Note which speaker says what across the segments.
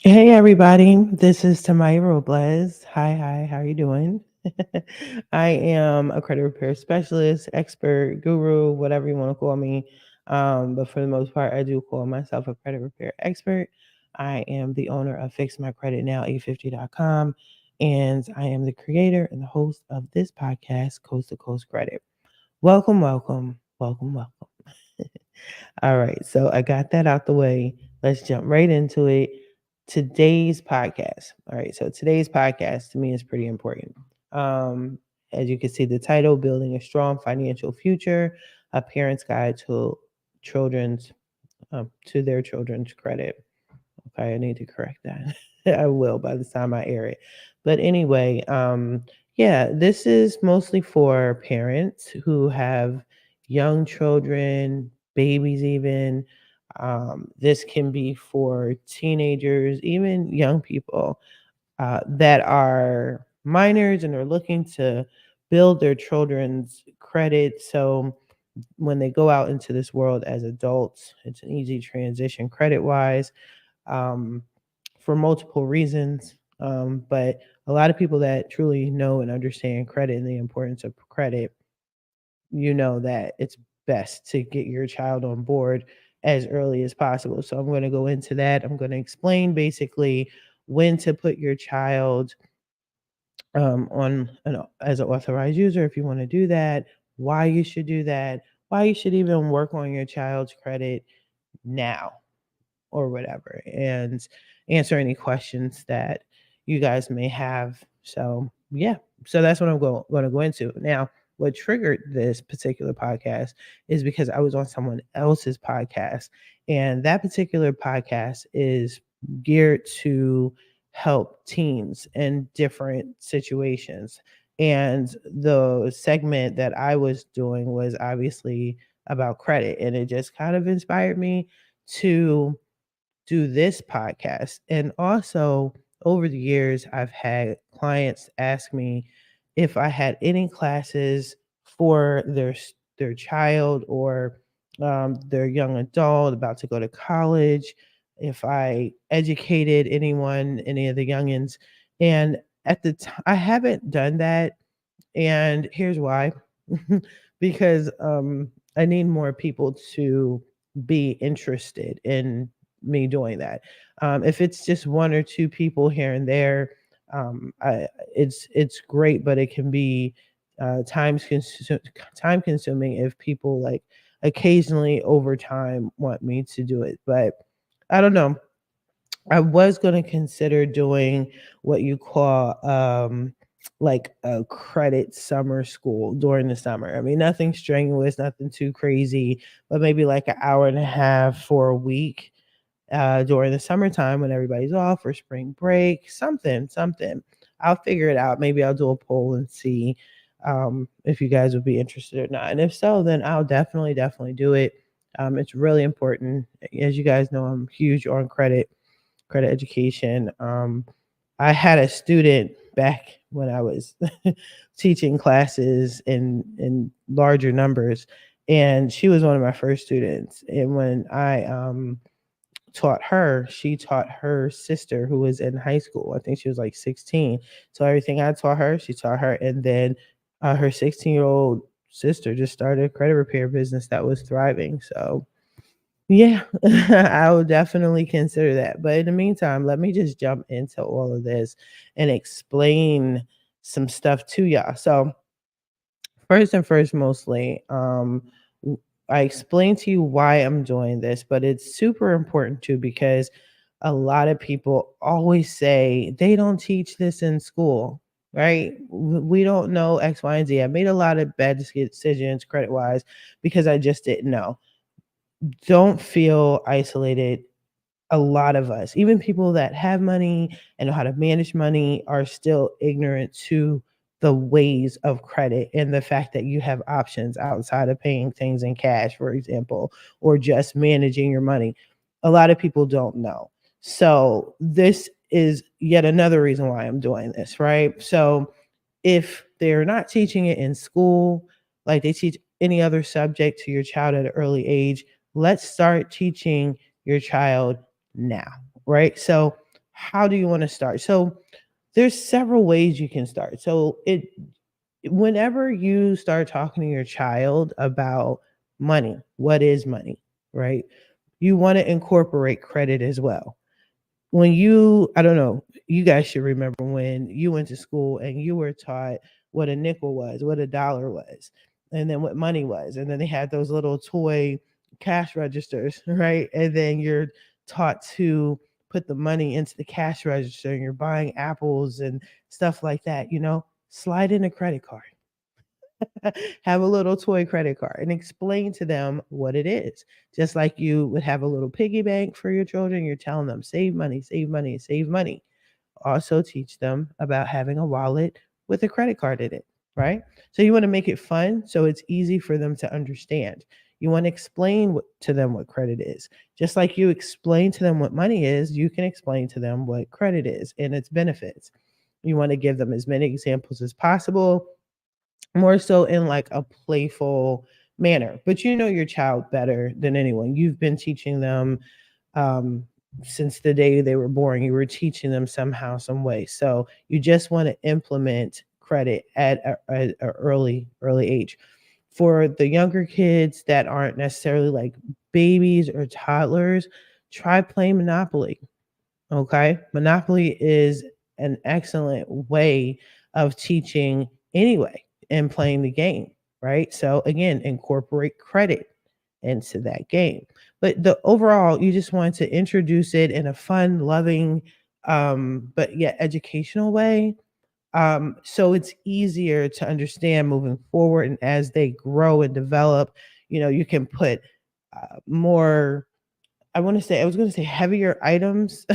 Speaker 1: Hey everybody, this is Tamaya Robles. Hi, how are you doing? I am a credit repair specialist, expert, guru, whatever you want to call me. But for the most part, I do call myself a credit repair expert. I am the owner of FixMyCreditNow850.com, and I am the creator and the host of this podcast, Coast to Coast Credit. Welcome. All right, so I got that out the way. Let's jump right into it. Today's podcast. All right, so today's podcast to me is pretty important. Um, as you can see, the title: "Building a Strong Financial Future: A Parent's Guide Children's to Their Children's Credit." Okay, I need to correct that. I will by the time I air it. But anyway, yeah, this is mostly for parents who have young children, babies, even. This can be for teenagers, even young people that are minors and are looking to build their children's credit. So when they go out into this world as adults, it's an easy transition credit wise um, for multiple reasons. But a lot of people that truly know and understand credit and the importance of credit, you know that it's best to get your child on board as early as possible. So I'm going to go into that. I'm going to explain basically when to put your child as an authorized user if you want to do that, why you should do that, why you should even work on your child's credit now or whatever, and answer any questions that you guys may have. So, yeah. So that's what I'm going to go into. Now, what triggered this particular podcast is because I was on someone else's podcast, and that particular podcast is geared to help teens in different situations. And the segment that I was doing was obviously about credit, and it just kind of inspired me to do this podcast. And also, over the years, I've had clients ask me if I had any classes for their child or their young adult about to go to college, if I educated anyone, any of the youngins. And at the time, I haven't done that, and here's why. Because I need more people to be interested in me doing that. If it's just one or two people here and there, it's great, but it can be time consuming if people like occasionally over time want me to do it. But I don't know. I was gonna consider doing what you call, like a credit summer school during the summer. I mean, nothing strenuous, nothing too crazy, but maybe like an hour and a half for a week, during the summertime when everybody's off for spring break, something. I'll figure it out. Maybe I'll do a poll and see, if you guys would be interested or not. And if so, then I'll definitely do it. It's really important. As you guys know, I'm huge on credit education. I had a student back when I was teaching classes in larger numbers, and she was one of my first students. And when I taught her, she taught her sister who was in high school. I think she was like 16. So everything I taught her, she taught her, and then her 16-year-old sister just started a credit repair business that was thriving. So yeah, I would definitely consider that. But in the meantime, let me just jump into all of this and explain some stuff to y'all. So, first and first, mostly, I explained to you why I'm doing this, but it's super important too because a lot of people always say they don't teach this in school, right? We don't know X, Y, and Z. I made a lot of bad decisions credit wise because I just didn't know. Don't feel isolated. A lot of us, even people that have money and know how to manage money, are still ignorant to the ways of credit and the fact that you have options outside of paying things in cash, for example, or just managing your money. A lot of people don't know. So, this is yet another reason why I'm doing this, right? So, if they're not teaching it in school, like they teach any other subject to your child at an early age, let's start teaching your child now, right? So how do you want to start? So there's several ways you can start. So it whenever you start talking to your child about money, what is money, right? You want to incorporate credit as well. When you I don't know, you guys should remember when you went to school and you were taught what a nickel was, what a dollar was, and then what money was. And then they had those little toy cash registers, right? And then you're taught to put the money into the cash register and you're buying apples and stuff like that, slide in a credit card. Have a little toy credit card and explain to them what it is. Just like you would have a little piggy bank for your children, you're telling them save money, save money, save money. Also teach them about having a wallet with a credit card in it, right? So you want to make it fun so it's easy for them to understand. You want to explain to them what credit is. Just like you explain to them what money is, you can explain to them what credit is and its benefits. You want to give them as many examples as possible, more so in like a playful manner. But you know your child better than anyone. You've been teaching them um, since the day they were born. You were teaching them somehow, some way. So you just want to implement credit at a early age. For the younger kids that aren't necessarily like babies or toddlers, try playing Monopoly. Okay. Monopoly is an excellent way of teaching anyway and playing the game, right? So again, incorporate credit into that game. But the overall, you just want to introduce it in a fun, loving, but yet educational way. So it's easier to understand moving forward. And as they grow and develop, you can put more I was gonna say heavier items,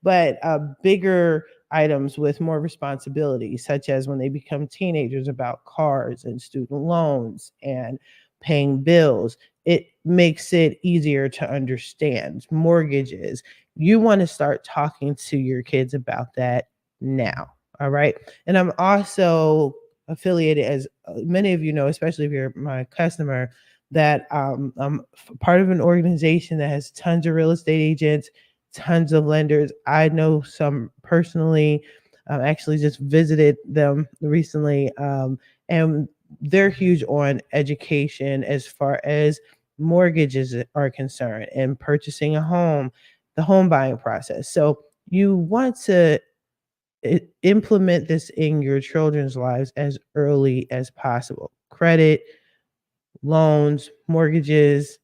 Speaker 1: but, bigger items with more responsibility, such as when they become teenagers about cars and student loans and paying bills. It makes it easier to understand. Mortgages. You wanna start talking to your kids about that now, alright? And I'm also affiliated, as, many of you know, especially if you're my customer, that I'm part of an organization that has tons of real estate agents, tons of lenders. I know some personally. Actually, just visited them recently, and they're huge on education as far as mortgages are concerned and purchasing a home, the home buying process. So you want to implement this in your children's lives as early as possible. Credit, loans, mortgages,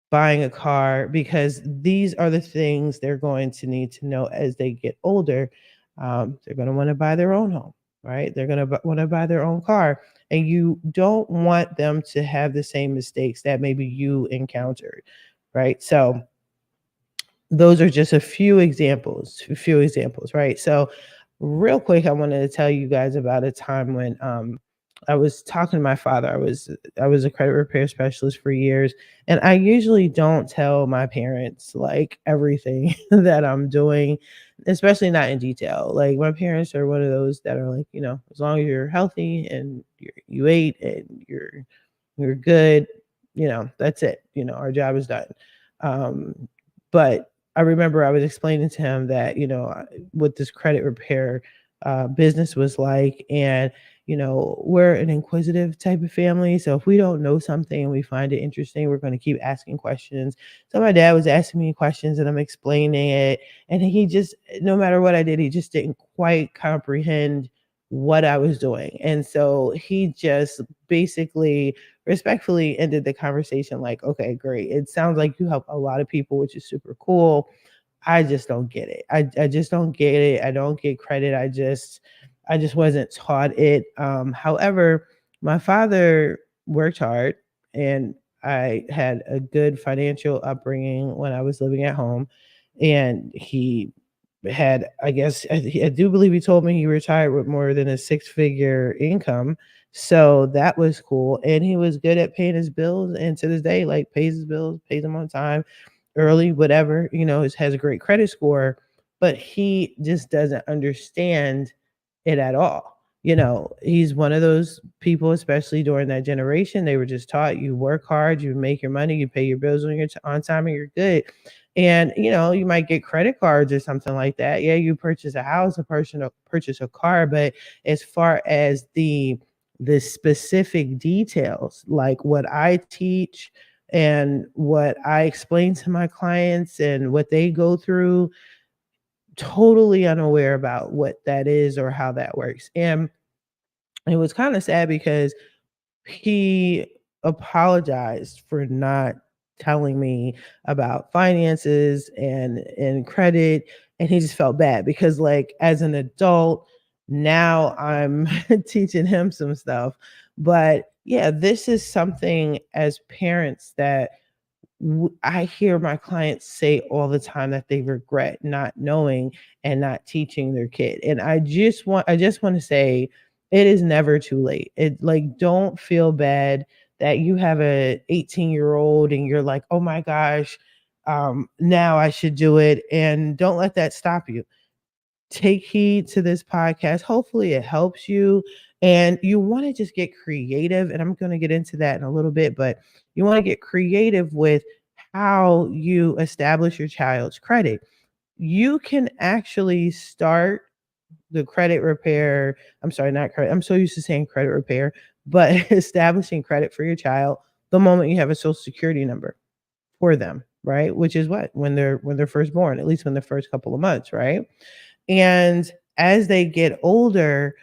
Speaker 1: buying a car, because these are the things they're going to need to know as they get older. They're going to want to buy their own home, right? They're going to want to buy their own car. And you don't want them to have the same mistakes that maybe you encountered, right? So those are just a few examples, right? So real quick, I wanted to tell you guys about a time when I was talking to my father. I was a credit repair specialist for years, and I usually don't tell my parents like everything that I'm doing, especially not in detail. Like my parents are one of those that are like, as long as you're healthy and you ate and you're good, that's it. Our job is done. But I remember I was explaining to him that, what this credit repair business was like. And, we're an inquisitive type of family. So if we don't know something and we find it interesting, we're going to keep asking questions. So my dad was asking me questions and I'm explaining it. And he just, no matter what I did, he just didn't quite comprehend what I was doing. And so he just basically respectfully ended the conversation like, okay, great. It sounds like you help a lot of people, which is super cool. I just don't get it. I just don't get it. I don't get credit. I just wasn't taught it. However, my father worked hard and I had a good financial upbringing when I was living at home. And he had, I guess, I do believe he told me he retired with more than a six-figure income. So that was cool. And he was good at paying his bills. And to this day, like pays his bills, pays them on time, early, whatever, has a great credit score, but he just doesn't understand it at all. He's one of those people, especially during that generation, they were just taught you work hard, you make your money, you pay your bills on time and you're good. And you might get credit cards or something like that. Yeah, you purchase a house, a person purchase a car, but as far as the specific details, like what I teach and what I explain to my clients and what they go through, totally unaware about what that is or how that works. And it was kind of sad because he apologized for not telling me about finances and credit, and he just felt bad because, like, as an adult, now I'm teaching him some stuff. But yeah, this is something as parents that I hear my clients say all the time that they regret not knowing and not teaching their kid. And I just want to say it is never too late. It, like, don't feel bad that you have a 18-year-old and you're like, "Oh my gosh, now I should do it." And don't let that stop you. Take heed to this podcast. Hopefully, it helps you. And you want to just get creative. And I'm going to get into that in a little bit, but you want to get creative with how you establish your child's credit. You can actually start the credit repair. I'm sorry, not credit. I'm so used to saying credit repair, but establishing credit for your child the moment you have a social security number for them, right? Which is what? When they're first born, at least when the first couple of months, right? And as they get older,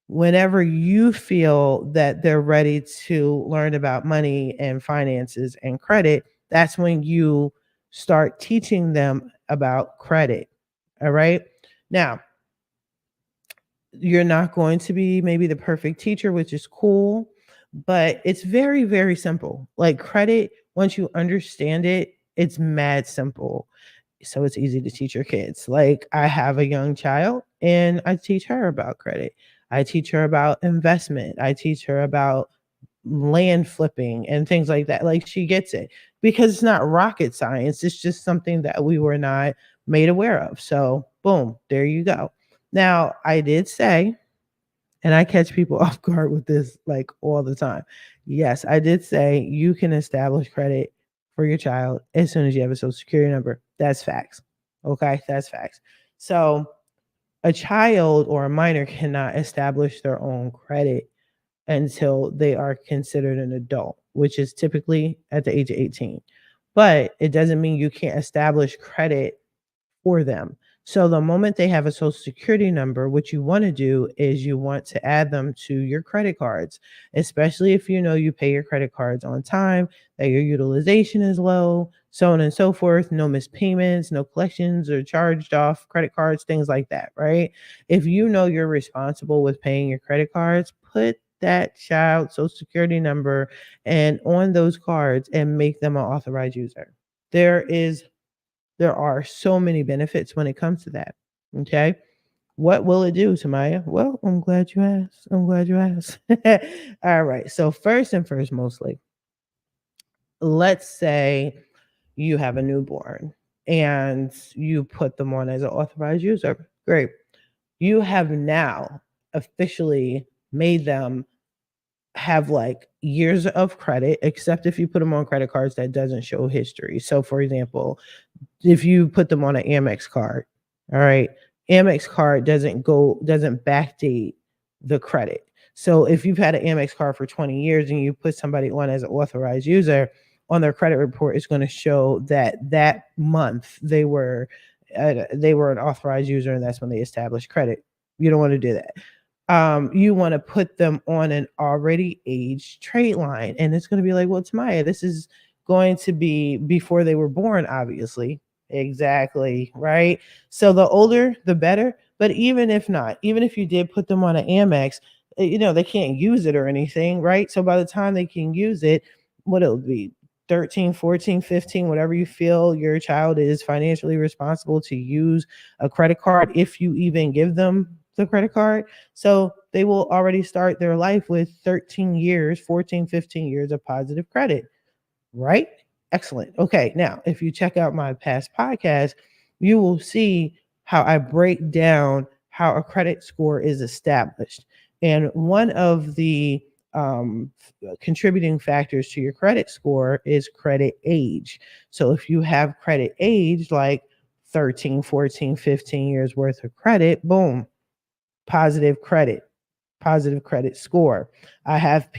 Speaker 1: whenever you feel that they're ready to learn about money and finances and credit, that's when you start teaching them about credit. All right. Now, you're not going to be maybe the perfect teacher, which is cool, but it's very, very simple. Like credit, once you understand it, it's mad simple. So it's easy to teach your kids. Like I have a young child and I teach her about credit. I teach her about investment. I teach her about land flipping and things like that. Like she gets it because it's not rocket science. It's just something that we were not made aware of. So, boom, there you go. Now, I did say, and I catch people off guard with this like all the time. Yes, I did say you can establish credit for your child as soon as you have a social security number. That's facts. Okay, that's facts. So, a child or a minor cannot establish their own credit until they are considered an adult, which is typically at the age of 18. But it doesn't mean you can't establish credit for them. So the moment they have a social security number, what you want to do is you want to add them to your credit cards, especially if you know you pay your credit cards on time, that your utilization is low, so on and so forth, no missed payments, no collections or charged off credit cards, things like that, right? If you know you're responsible with paying your credit cards, put that child social security number and on those cards and make them an authorized user. There is there are so many benefits when it comes to that. Okay. What will it do, Tamaya? Well, I'm glad you asked. I'm glad you asked. All right. So, first and first, mostly, let's say you have a newborn and you put them on as an authorized user. Great. You have now officially made them have like years of credit, except if you put them on credit cards that doesn't show history. So, for example, if you put them on an Amex card, all right, Amex card doesn't backdate the credit. So if you've had an Amex card for 20 years and you put somebody on as an authorized user, on their credit report, it's going to show that that month they were an authorized user and that's when they established credit. You don't want to do that. You want to put them on an already aged trade line, and it's going to be like, well, Tamaya, this is going to be before they were born, obviously. Exactly, right? So the older, the better. But even if not, even if you did put them on an Amex, they can't use it or anything, right? So by the time they can use it, what it'll be 13, 14, 15, whatever you feel your child is financially responsible to use a credit card, if you even give them the credit card. So they will already start their life with 13 years, 14, 15 years of positive credit, right? Excellent. Okay. Now, if you check out my past podcast, you will see how I break down how a credit score is established. And one of the contributing factors to your credit score is credit age. So if you have credit age like 13, 14, 15 years worth of credit, boom, positive credit, positive credit score. I have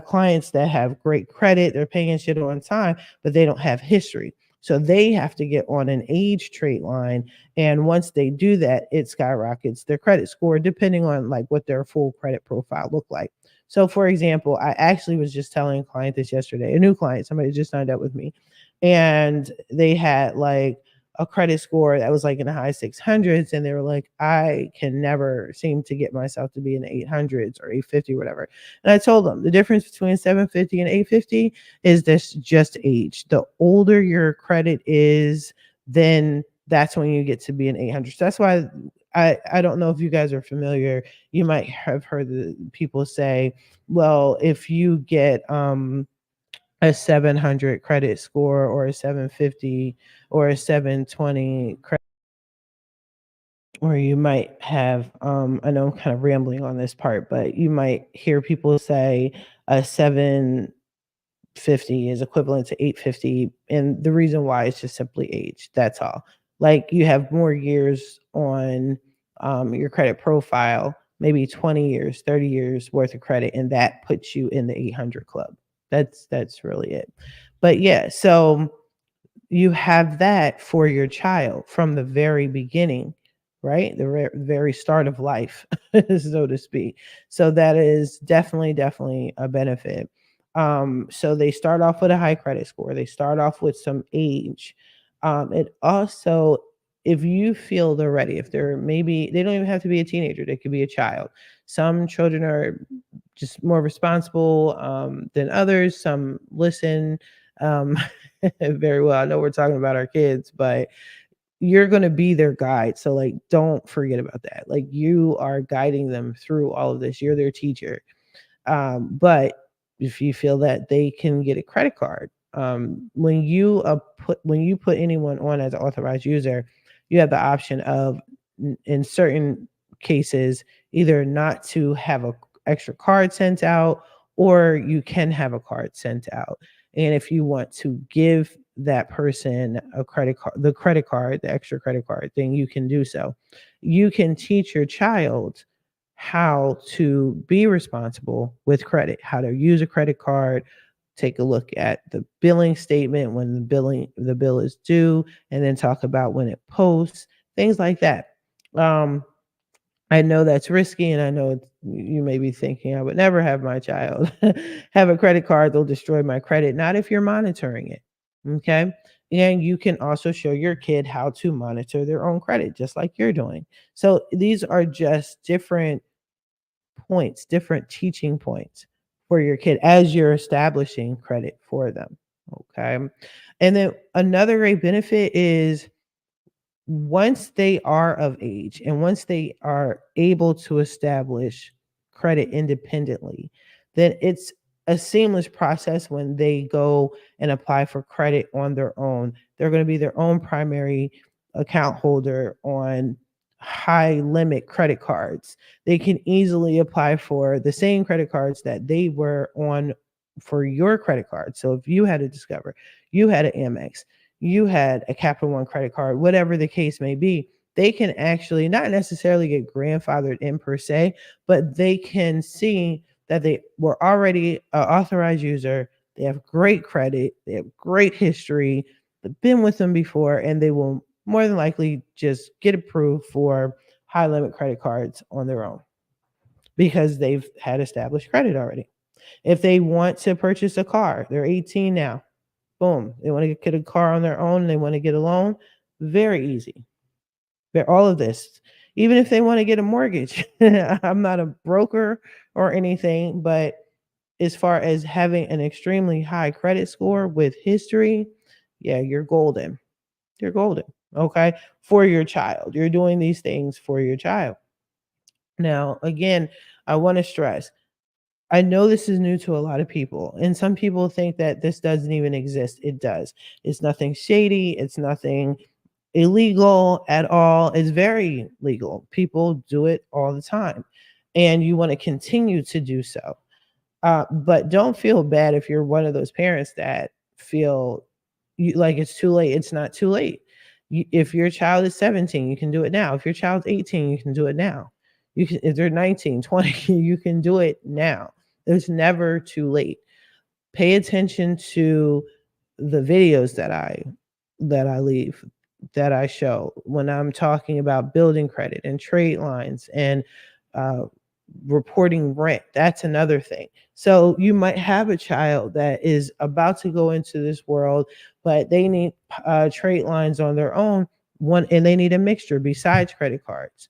Speaker 1: clients that have great credit, they're paying shit on time, but they don't have history. So they have to get on an age trait line. And once they do that, it skyrockets their credit score, depending on like what their full credit profile look like. So for example, I actually was just telling a client this yesterday, a new client, somebody just signed up with me, and they had like a credit score that was like in the high 600s, and they were like, I can never seem to get myself to be in the 800s or 850 or whatever. And I told them the difference between 750 and 850 is this just age. The older your credit is, then that's when you get to be an 800. So that's why I don't know if you guys are familiar. You might have heard the people say, well, if you get a 700 credit score or a 750 or a 720 credit, or you might have I know I'm kind of rambling on this part, but you might hear people say a 750 is equivalent to 850, and the reason why is just simply age. That's all. Like you have more years on your credit profile, maybe 20 years, 30 years worth of credit, and that puts you in the 800 club. That's really it. But yeah, so you have that for your child from the very beginning, right? The very start of life, so to speak. So that is definitely, definitely a benefit. So they start off with a high credit score. They start off with some age. It also, if you feel they're ready, if they're maybe, they don't even have to be a teenager, they could be a child. Some children are just more responsible than others. Some listen very well. I know we're talking about our kids, but you're going to be their guide. So, like, don't forget about that. Like, you are guiding them through all of this. You're their teacher. But if you feel that they can get a credit card, when you put anyone on as an authorized user, you have the option of, in certain cases, either not to have a extra card sent out, or you can have a card sent out. And if you want to give that person a credit card, the extra credit card, then you can do so. You can teach your child how to be responsible with credit, how to use a credit card, take a look at the billing statement when the bill is due, and then talk about when it posts, things like that. Um, I know that's risky, and I know you may be thinking, I would never have my child have a credit card. They'll destroy my credit. Not if you're monitoring it. Okay. And you can also show your kid how to monitor their own credit, just like you're doing. So these are just different points, different teaching points for your kid as you're establishing credit for them. Okay. And then another great benefit is, once they are of age and once they are able to establish credit independently, then it's a seamless process when they go and apply for credit on their own. They're going to be their own primary account holder on high limit credit cards. They can easily apply for the same credit cards that they were on for your credit card. So if you had a Discover, you had an Amex, you had a Capital One credit card, whatever the case may be, they can actually not necessarily get grandfathered in per se, but they can see that they were already an authorized user. They have great credit, they have great history, they've been with them before, and they will more than likely just get approved for high limit credit cards on their own because they've had established credit already. If they want to purchase a car, they're 18 now. Boom. They want to get a car on their own. They want to get a loan. Very easy. All of this. Even if they want to get a mortgage, I'm not a broker or anything, but as far as having an extremely high credit score with history, yeah, you're golden. You're golden. Okay. For your child. You're doing these things for your child. Now, again, I want to stress, I know this is new to a lot of people, and some people think that this doesn't even exist. It does. It's nothing shady. It's nothing illegal at all. It's very legal. People do it all the time, and you want to continue to do so. But don't feel bad if you're one of those parents that feel like it's too late. It's not too late. If your child is 17, you can do it now. If your child's 18, you can do it now. You can, if they're 19, 20, you can do it now. There's never too late. Pay attention to the videos that I leave, that I show when I'm talking about building credit and trade lines and uh, reporting rent. That's another thing. So you might have a child that is about to go into this world, but they need trade lines on their own. One, and they need a mixture besides credit cards.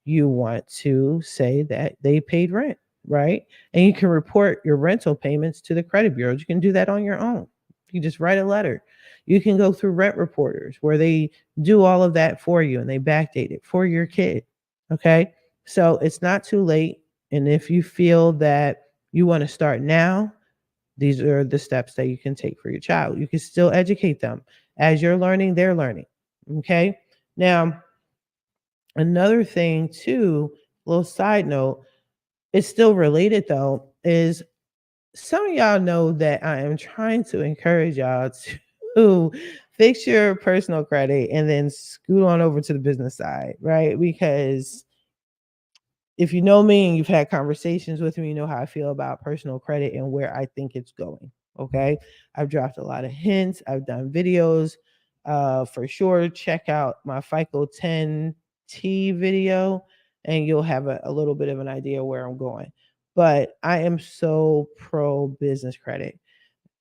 Speaker 1: You want to say that they paid rent, right? And you can report your rental payments to the credit bureaus. You can do that on your own. You just write a letter. You can go through rent reporters where they do all of that for you and they backdate it for your kid. Okay. So it's not too late. And if you feel that you want to start now, these are the steps that you can take for your child. You can still educate them. As you're learning, they're learning. Okay. Now, another thing, too, little side note, it's still related though, is some of y'all know that I am trying to encourage y'all to fix your personal credit and then scoot on over to the business side, right? Because if you know me and you've had conversations with me, you know how I feel about personal credit and where I think it's going. Okay. I've dropped a lot of hints. I've done videos. For sure, check out my FICO 10T video and you'll have a little bit of an idea where I'm going. But I am so pro business credit.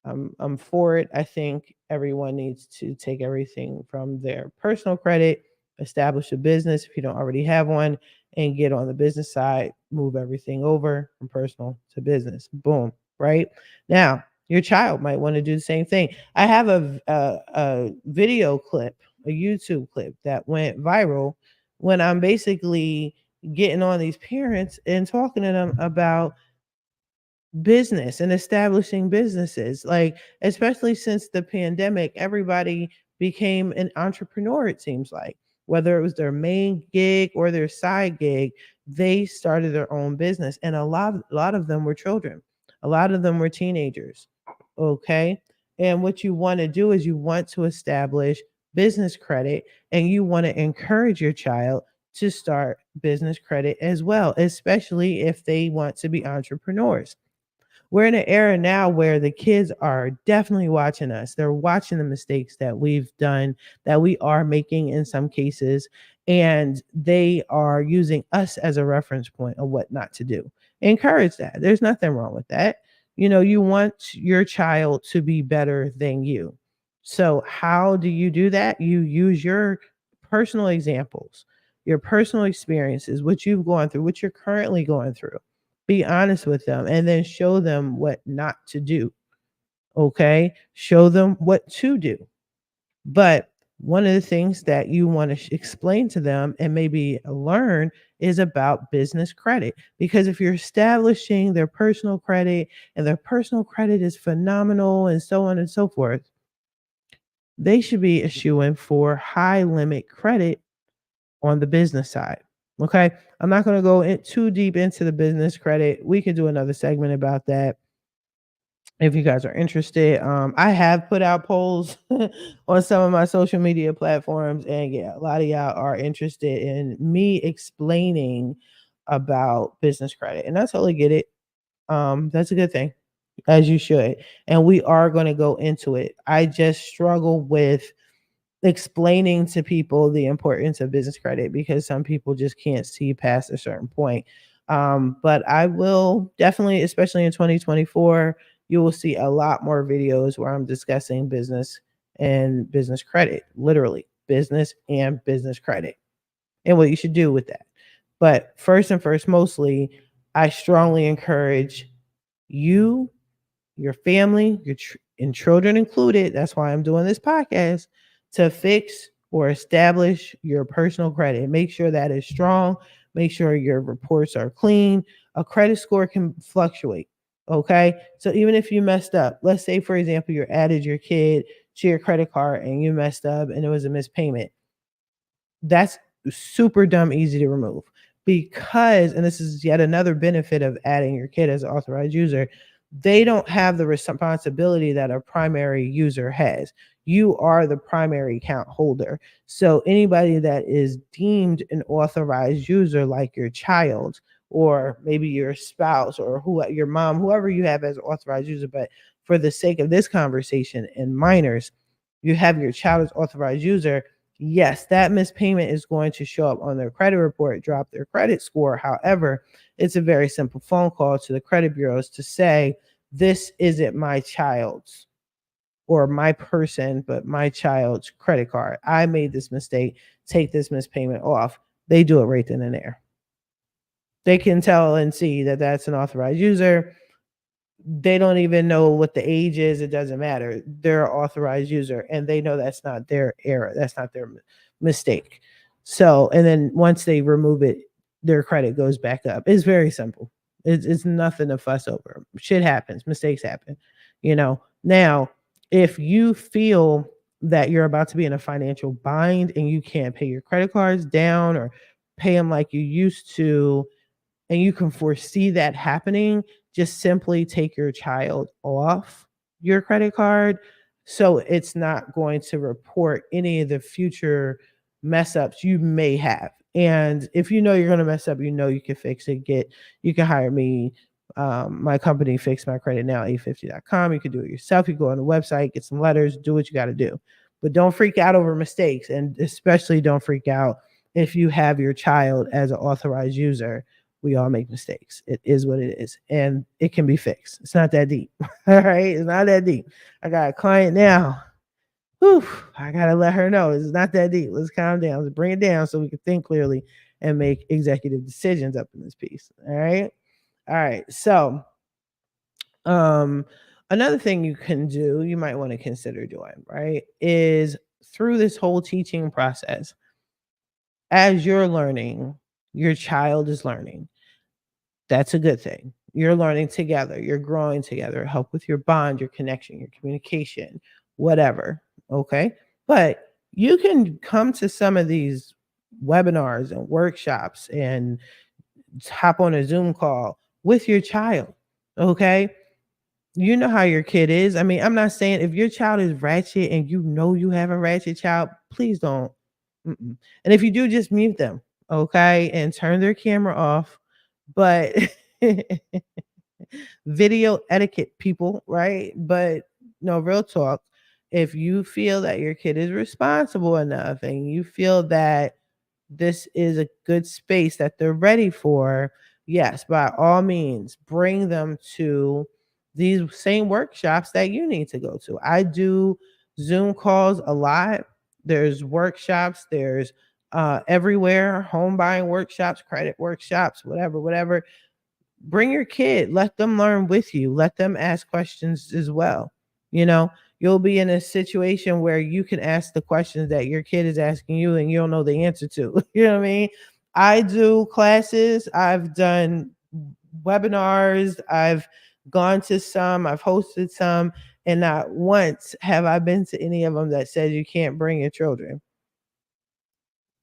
Speaker 1: I'm for it. I think everyone needs to take everything from their personal credit, establish a business if you don't already have one, and get on the business side, move everything over from personal to business. Boom, right? Now, your child might want to do the same thing. I have a video clip, a YouTube clip that went viral when I'm basically getting on these parents and talking to them about business and establishing businesses. Like, especially since the pandemic, everybody became an entrepreneur, it seems like. Whether it was their main gig or their side gig, they started their own business. And a lot of them were children. A lot of them were teenagers. Okay. And what you want to do is you want to establish business credit and you want to encourage your child to start business credit as well, especially if they want to be entrepreneurs. We're in an era now where the kids are definitely watching us. They're watching the mistakes that we've done, that we are making in some cases, and they are using us as a reference point of what not to do. Encourage that. There's nothing wrong with that. You know, you want your child to be better than you. So, how do you do that? You use your personal examples, your personal experiences, what you've gone through, what you're currently going through. Be honest with them and then show them what not to do. Okay. Show them what to do. But one of the things that you want to explain to them and maybe learn is about business credit. Because if you're establishing their personal credit and their personal credit is phenomenal and so on and so forth, they should be issuing for high limit credit on the business side. Okay. I'm not going to go too deep into the business credit. We could do another segment about that if you guys are interested. I have put out polls on some of my social media platforms, and yeah, a lot of y'all are interested in me explaining about business credit, and I totally get it. That's a good thing, as you should. And we are going to go into it. I just struggle with explaining to people the importance of business credit because some people just can't see past a certain point. But I will definitely, especially in 2024, you will see a lot more videos where I'm discussing business and business credit, literally business and business credit, and what you should do with that. But first and first, mostly, I strongly encourage you, your family, and children included. That's why I'm doing this podcast, to fix or establish your personal credit. Make sure that is strong. Make sure your reports are clean. A credit score can fluctuate. Okay. So even if you messed up, let's say, for example, you added your kid to your credit card and you messed up and it was a missed payment. That's super dumb easy to remove because, and this is yet another benefit of adding your kid as an authorized user, they don't have the responsibility that a primary user has. You are the primary account holder. So anybody that is deemed an authorized user, like your child or maybe your spouse or who your mom, whoever you have as authorized user, but for the sake of this conversation and minors, you have your child as authorized user. Yes, that missed payment is going to show up on their credit report, drop their credit score. However, it's a very simple phone call to the credit bureaus to say, this isn't my child's or my person, but my child's credit card. I made this mistake. Take this missed payment off. They do it right then and there. They can tell and see that that's an authorized user. They don't even know what the age is. It doesn't matter. They're an authorized user and they know that's not their error. That's not their mistake. So, and then once they remove it, their credit goes back up. It's very simple. It's nothing to fuss over. Shit happens. Mistakes happen. Now, if you feel that you're about to be in a financial bind and you can't pay your credit cards down or pay them like you used to, and you can foresee that happening, just simply take your child off your credit card so it's not going to report any of the future mess ups you may have. And if you know you're going to mess up, you can fix it. You can hire me. My company, Fix My Credit Now, 850.com. You can do it yourself. You go on the website, get some letters, do what you got to do. But don't freak out over mistakes. And especially don't freak out if you have your child as an authorized user. We all make mistakes. It is what it is. And it can be fixed. It's not that deep. All right. It's not that deep. I got a client now. Whew, I got to let her know it's not that deep. Let's calm down. Let's bring it down so we can think clearly and make executive decisions up in this piece. All right. All right. So, another thing you can do, you might want to consider doing, right, is through this whole teaching process, as you're learning, your child is learning. That's a good thing. You're learning together, you're growing together, help with your bond, your connection, your communication, whatever. Okay. But you can come to some of these webinars and workshops and hop on a Zoom call with your child. Okay. You know how your kid is. I mean, I'm not saying if your child is ratchet and you have a ratchet child, please don't. Mm-mm. And if you do, just mute them. Okay. And turn their camera off. But video etiquette, people, right? But no, real talk. If you feel that your kid is responsible enough and you feel that this is a good space that they're ready for, yes, by all means, bring them to these same workshops that you need to go to. I do Zoom calls a lot. There's workshops, there's everywhere, home buying workshops, credit workshops, whatever. Bring your kid, let them learn with you, let them ask questions as well. You'll be in a situation where you can ask the questions that your kid is asking you and you don't know the answer to. You know what I mean? I do classes, I've done webinars, I've gone to some, I've hosted some, and not once have I been to any of them that says you can't bring your children.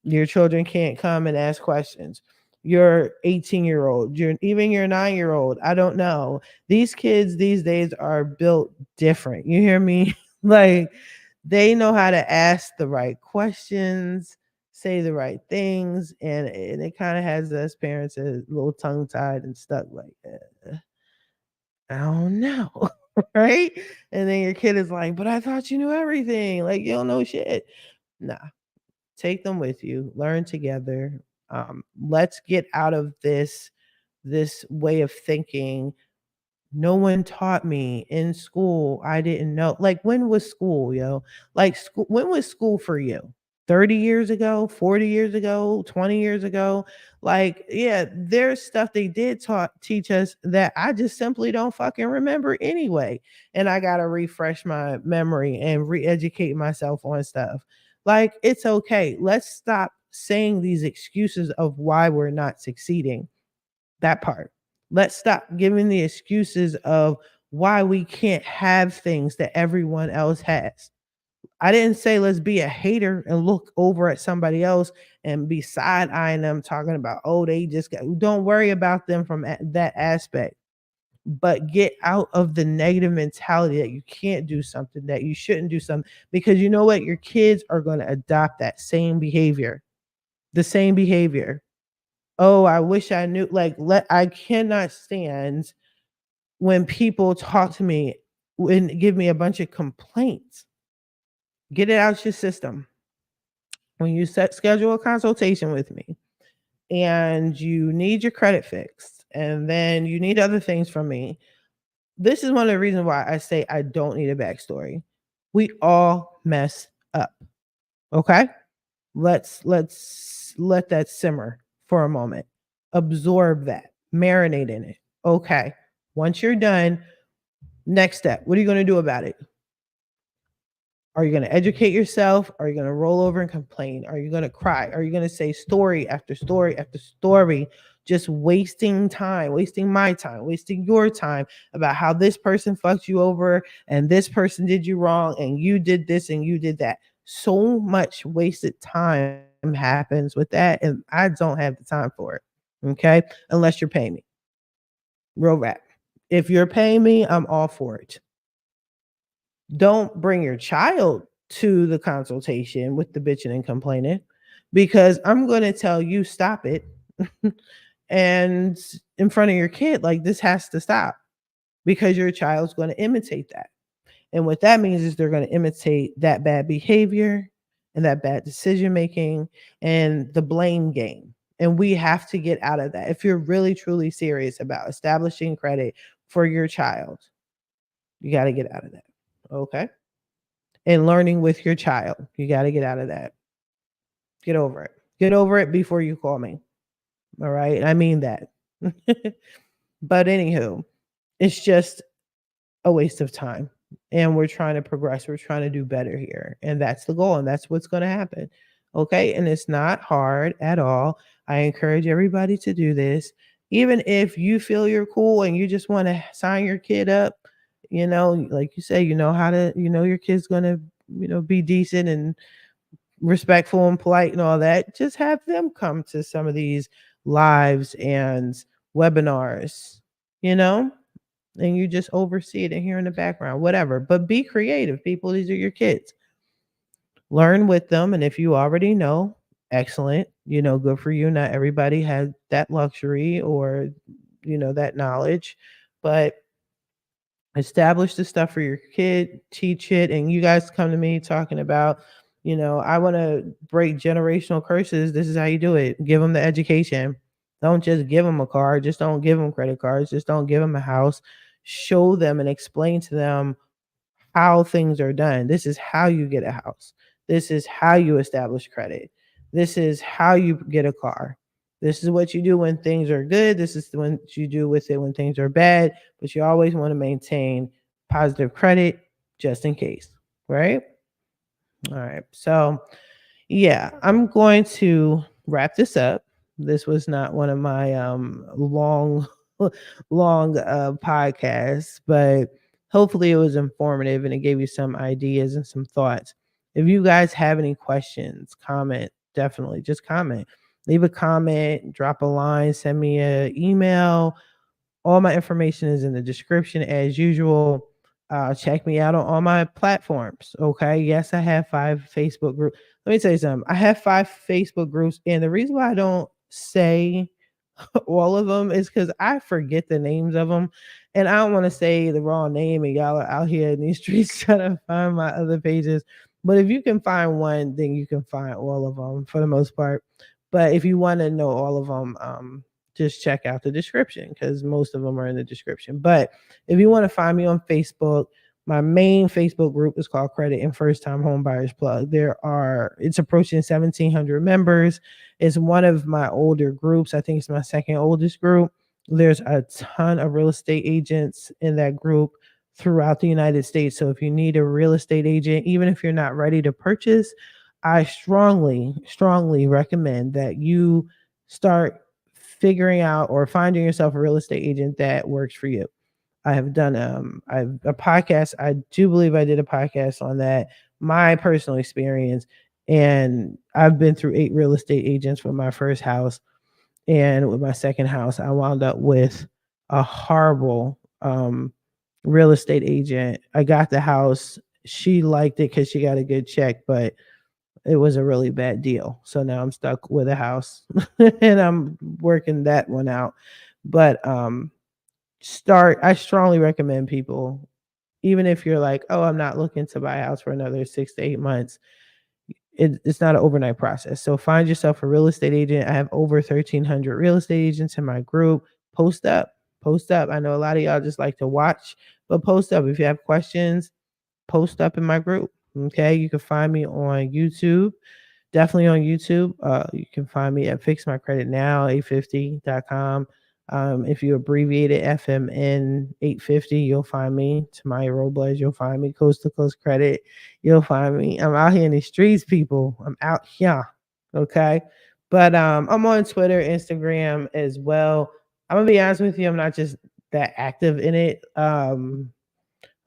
Speaker 1: Your children can't come and ask questions. Your 18-year-old, even your 9-year-old, I don't know. These kids these days are built different. You hear me? Like, they know how to ask the right questions, say the right things, and it kind of has us parents a little tongue tied and stuck like, I don't know. Right? And then your kid is like, but I thought you knew everything. Like, you don't know shit. Nah, take them with you, learn together. Let's get out of this way of thinking. No one taught me in school. I didn't know. Like, when was school, yo? Like, school, when was school for you? 30 years ago, 40 years ago, 20 years ago? Like, yeah, there's stuff they did teach us that I just simply don't fucking remember anyway. And I got to refresh my memory and re-educate myself on stuff. Like, it's okay. Let's stop saying these excuses of why we're not succeeding. That part. Let's stop giving the excuses of why we can't have things that everyone else has. I didn't say let's be a hater and look over at somebody else and be side eyeing them, talking about, oh, they just got, don't worry about them from that aspect. but get out of the negative mentality that you can't do something, that you shouldn't do something, because you know what? Your kids are going to adopt that same behavior, the same behavior. Oh, I wish I knew. Like, I cannot stand when people talk to me and give me a bunch of complaints. Get it out your system. When you schedule a consultation with me and you need your credit fixed and then you need other things from me, this is one of the reasons why I say I don't need a backstory. We all mess up. Okay? Let's let that simmer for a moment. Absorb that. Marinate in it. Okay. Once you're done, next step. What are you going to do about it? Are you going to educate yourself? Are you going to roll over and complain? Are you going to cry? Are you going to say story after story after story, just wasting time, wasting my time, wasting your time about how this person fucked you over and this person did you wrong and you did this and you did that? So much wasted time happens with that, and I don't have the time for it. Okay? Unless you're paying me. Real rap. If you're paying me, I'm all for it. Don't bring your child to the consultation with the bitching and complaining, because I'm going to tell you stop it and in front of your kid, like, this has to stop, because your child's going to imitate that. And what that means is they're going to imitate that bad behavior and that bad decision making and the blame game. And we have to get out of that. If you're really truly serious about establishing credit for your child, you got to get out of that. Okay? And learning with your child. You got to get out of that. Get over it. Get over it before you call me. All right. I mean that. But anywho, it's just a waste of time. And we're trying to progress. We're trying to do better here. And that's the goal. And that's what's going to happen. Okay. And it's not hard at all. I encourage everybody to do this. Even if you feel you're cool and you just want to sign your kid up, like you say, your kid's going to, be decent and respectful and polite and all that. Just have them come to some of these lives and webinars, you know, and you just oversee it and hear in the background, whatever. But be creative, people. These are your kids. Learn with them. And if you already know, excellent, good for you. Not everybody has that luxury or, that knowledge, but establish the stuff for your kid, teach it. And you guys come to me talking about, I want to break generational curses. This is how you do it. Give them the education. Don't just give them a car. Just don't give them credit cards. Just don't give them a house. Show them and explain to them how things are done. This is how you get a house. This is how you establish credit. This is how you get a car. This is what you do when things are good. This is what you do with it when things are bad. But you always want to maintain positive credit just in case, right? All right. So, yeah, I'm going to wrap this up. This was not one of my long long podcasts, but hopefully it was informative and it gave you some ideas and some thoughts. If you guys have any questions, comment, definitely just comment. Leave a comment, drop a line, send me an email. All my information is in the description as usual. Check me out on all my platforms. Okay. Yes, I have 5 Facebook groups. Let me tell you something. I have 5 Facebook groups, and the reason why I don't say all of them is because I forget the names of them, and I don't want to say the wrong name, and y'all are out here in these streets trying to find my other pages. But if you can find one, then you can find all of them for the most part. But if you want to know all of them, just check out the description, because most of them are in the description. But if you want to find me on Facebook, my main Facebook group is called Credit and First Time Home Buyers Plug. It's approaching 1,700 members. It's one of my older groups. I think it's my second oldest group. There's a ton of real estate agents in that group throughout the United States. So if you need a real estate agent, even if you're not ready to purchase, I strongly, strongly recommend that you start figuring out or finding yourself a real estate agent that works for you. I have done I've a podcast. I do believe I did a podcast on that, my personal experience. And I've been through 8 real estate agents with my first house. And with my second house, I wound up with a horrible um, real estate agent. I got the house. She liked it because she got a good check, but it was a really bad deal. So now I'm stuck with a house and I'm working that one out. But I strongly recommend people, even if you're like, oh, I'm not looking to buy a house for another 6 to 8 months, it's not an overnight process. So find yourself a real estate agent. I have over 1,300 real estate agents in my group. Post up, post up. I know a lot of y'all just like to watch, but post up. If you have questions, post up in my group. Okay. You can find me on YouTube, definitely on YouTube. You can find me at Fix My Credit Now, 850.com. If you abbreviate it FMN 850, you'll find me. Tamaya Robles, you'll find me. Coast to Coast Credit, you'll find me. I'm out here in the streets, people. I'm out here. Okay. But I'm on Twitter, Instagram as well. I'm gonna be honest with you, I'm not just that active in it. I'm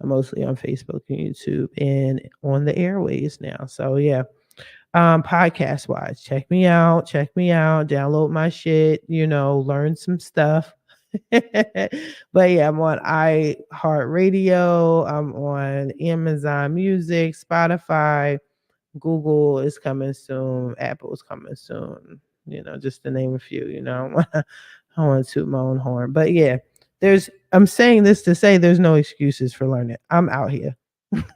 Speaker 1: mostly on Facebook and YouTube and on the airways now. So yeah. Podcast wise, check me out, download my shit, learn some stuff. But yeah, I'm on iHeartRadio, I'm on Amazon Music, Spotify, Google is coming soon, Apple is coming soon, just to name a few, I want to toot my own horn. But yeah, I'm saying this to say there's no excuses for learning. I'm out here.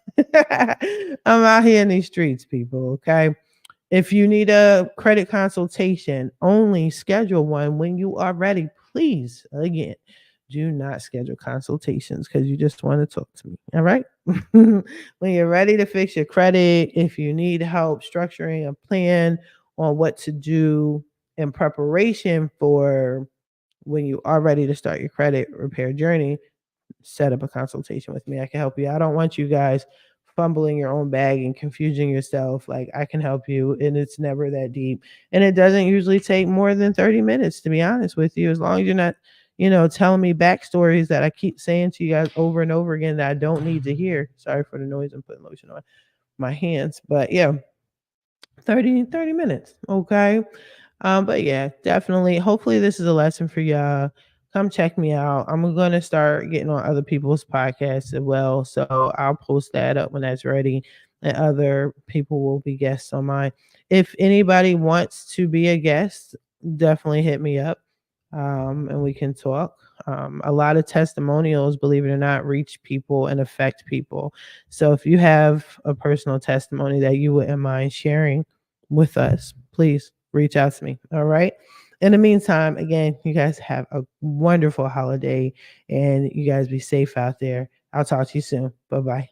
Speaker 1: I'm out here in these streets, people, okay? If you need a credit consultation, only schedule one when you are ready. Please, again, do not schedule consultations because you just want to talk to me. All right. When you're ready to fix your credit, if you need help structuring a plan on what to do in preparation for when you are ready to start your credit repair journey, set up a consultation with me. I can help you. I don't want you guys fumbling your own bag and confusing yourself. Like, I can help you, and it's never that deep. And it doesn't usually take more than 30 minutes, to be honest with you, as long as you're not, telling me backstories that I keep saying to you guys over and over again that I don't need to hear. Sorry for the noise. I'm putting lotion on my hands. But yeah, 30 minutes. Okay. But yeah, definitely. Hopefully this is a lesson for y'all. Come check me out. I'm gonna start getting on other people's podcasts as well. So I'll post that up when that's ready. And other people will be guests on mine. If anybody wants to be a guest, definitely hit me up. And we can talk. A lot of testimonials, believe it or not, reach people and affect people. So if you have a personal testimony that you wouldn't mind sharing with us, please reach out to me. All right. In the meantime, again, you guys have a wonderful holiday and you guys be safe out there. I'll talk to you soon. Bye bye.